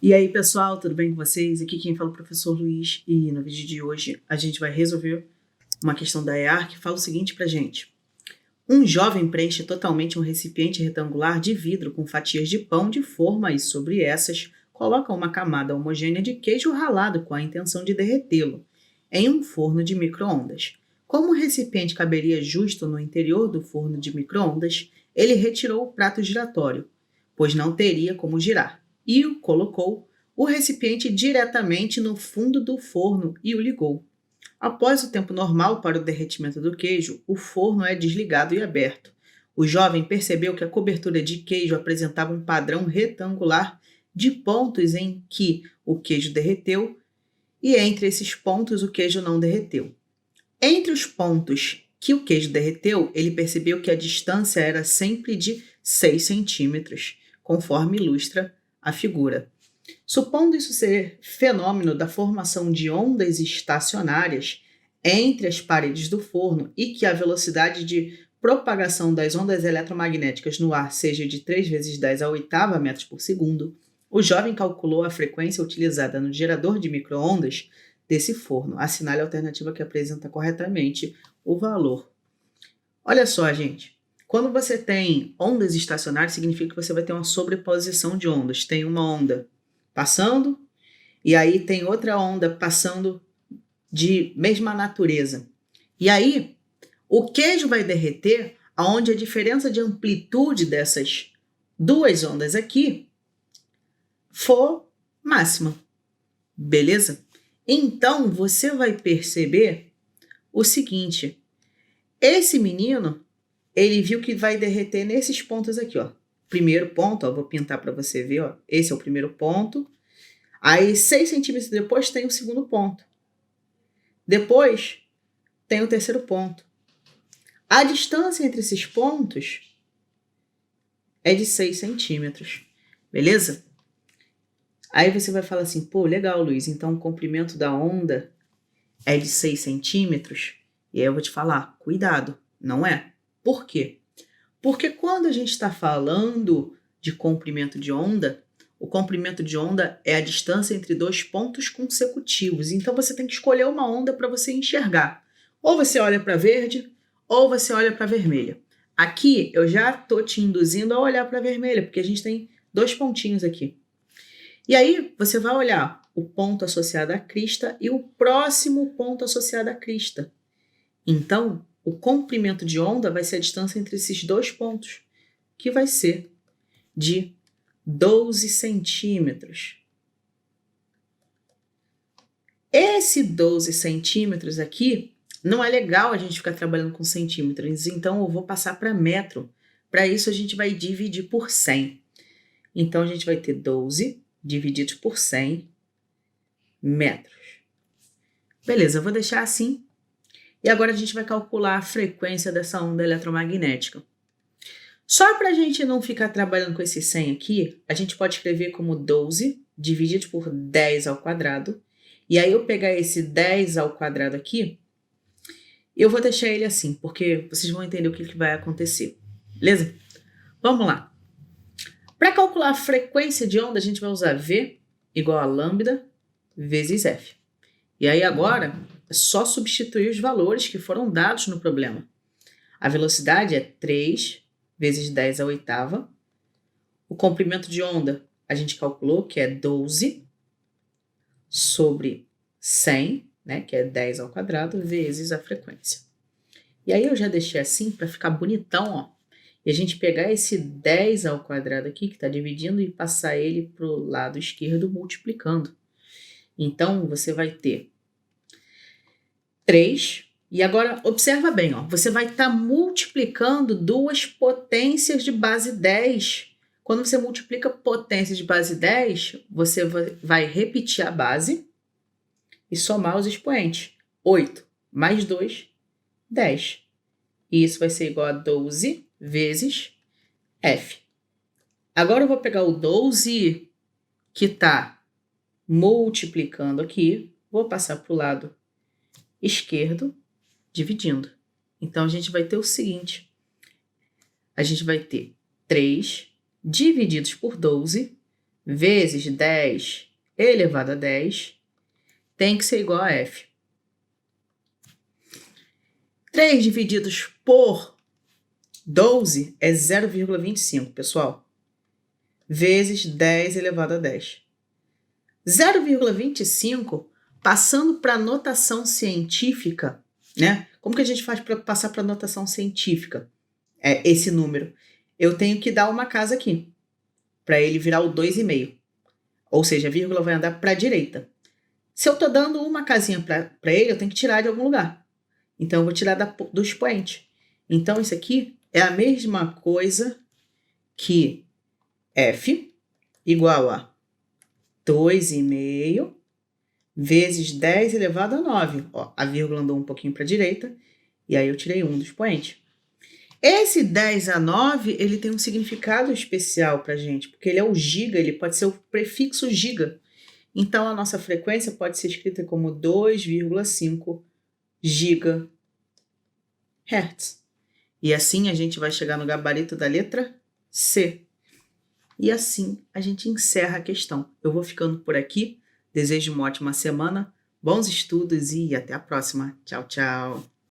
E aí, pessoal, tudo bem com vocês? Aqui quem fala é o professor Luiz e no vídeo de hoje a gente vai resolver uma questão da EAR que fala o seguinte pra gente. Um jovem preenche totalmente um recipiente retangular de vidro com fatias de pão de forma e sobre essas coloca uma camada homogênea de queijo ralado com a intenção de derretê-lo em um forno de micro-ondas. Como o recipiente caberia justo no interior do forno de micro-ondas, ele retirou o prato giratório, pois não teria como girar, e colocou o recipiente diretamente no fundo do forno e o ligou. Após o tempo normal para o derretimento do queijo, o forno é desligado e aberto. O jovem percebeu que a cobertura de queijo apresentava um padrão retangular de pontos em que o queijo derreteu e entre esses pontos o queijo não derreteu. Entre os pontos que o queijo derreteu, ele percebeu que a distância era sempre de 6 centímetros, conforme ilustra a figura. Supondo isso ser fenômeno da formação de ondas estacionárias entre as paredes do forno e que a velocidade de propagação das ondas eletromagnéticas no ar seja de 3 vezes 10 a oitava metros por segundo, o jovem calculou a frequência utilizada no gerador de micro-ondas desse forno. Assinale a alternativa que apresenta corretamente o valor. Olha só, gente. Quando você tem ondas estacionárias, significa que você vai ter uma sobreposição de ondas. Tem uma onda passando, e aí tem outra onda passando de mesma natureza. E aí, o queijo vai derreter aonde a diferença de amplitude dessas duas ondas aqui for máxima. Beleza? Então, você vai perceber o seguinte. Esse menino, ele viu que vai derreter nesses pontos aqui, ó. Primeiro ponto, ó, vou pintar para você ver, ó. Esse é o primeiro ponto. Aí, 6 centímetros depois, tem o segundo ponto. Depois, tem o terceiro ponto. A distância entre esses pontos é de 6 centímetros. Beleza? Aí você vai falar assim, pô, legal, Luiz, então o comprimento da onda é de 6 centímetros? E aí eu vou te falar, cuidado, não é? Por quê? Porque quando a gente está falando de comprimento de onda, o comprimento de onda é a distância entre dois pontos consecutivos. Então você tem que escolher uma onda para você enxergar. Ou você olha para verde, ou você olha para vermelha. Aqui eu já estou te induzindo a olhar para vermelha, porque a gente tem dois pontinhos aqui. E aí você vai olhar o ponto associado à crista e o próximo ponto associado à crista. Então, o comprimento de onda vai ser a distância entre esses dois pontos, que vai ser de 12 centímetros. Esse 12 centímetros aqui, não é legal a gente ficar trabalhando com centímetros, então eu vou passar para metro. Para isso, a gente vai dividir por 100. Então, a gente vai ter 12 divididos por 100 metros. Beleza, eu vou deixar assim. E agora a gente vai calcular a frequência dessa onda eletromagnética. Só para a gente não ficar trabalhando com esse 100 aqui, a gente pode escrever como 12 dividido por 10 ao quadrado. E aí eu pegar esse 10 ao quadrado aqui, eu vou deixar ele assim, porque vocês vão entender o que vai acontecer. Beleza? Vamos lá. Para calcular a frequência de onda, a gente vai usar V igual a lambda vezes F. E aí agora é só substituir os valores que foram dados no problema. A velocidade é 3 vezes 10 à oitava. O comprimento de onda a gente calculou que é 12 sobre 100, né, que é 10 ao quadrado, vezes a frequência. E aí eu já deixei assim para ficar bonitão, ó. E a gente pegar esse 10 ao quadrado aqui, que está dividindo, e passar ele para o lado esquerdo multiplicando. Então, você vai ter 3, e agora observa bem, ó, você vai estar multiplicando duas potências de base 10. Quando você multiplica potências de base 10, você vai repetir a base e somar os expoentes. 8 mais 2, 10. E isso vai ser igual a 12 vezes F. Agora eu vou pegar o 12 que está multiplicando aqui, vou passar para o lado esquerdo, dividindo. Então, a gente vai ter o seguinte. A gente vai ter 3 divididos por 12 vezes 10 elevado a 10 tem que ser igual a f. 3 divididos por 12 é 0,25, pessoal. Vezes 10 elevado a 10. 0,25, passando para a notação científica, né? Como que a gente faz para passar para a notação científica? Esse número. Eu tenho que dar uma casa aqui, para ele virar o 2,5. Ou seja, a vírgula vai andar para a direita. Se eu estou dando uma casinha para ele, eu tenho que tirar de algum lugar. Então, eu vou tirar do expoente. Então, isso aqui é a mesma coisa que f igual a 2,5 vezes 10 elevado a 9. Ó, a vírgula andou um pouquinho para a direita, e aí eu tirei 1 do expoente. Esse 10 a 9, ele tem um significado especial para a gente, porque ele é o giga, ele pode ser o prefixo giga. Então, a nossa frequência pode ser escrita como 2,5 gigahertz. E assim a gente vai chegar no gabarito da letra C. E assim a gente encerra a questão. Eu vou ficando por aqui. Desejo uma ótima semana, bons estudos e até a próxima. Tchau, tchau.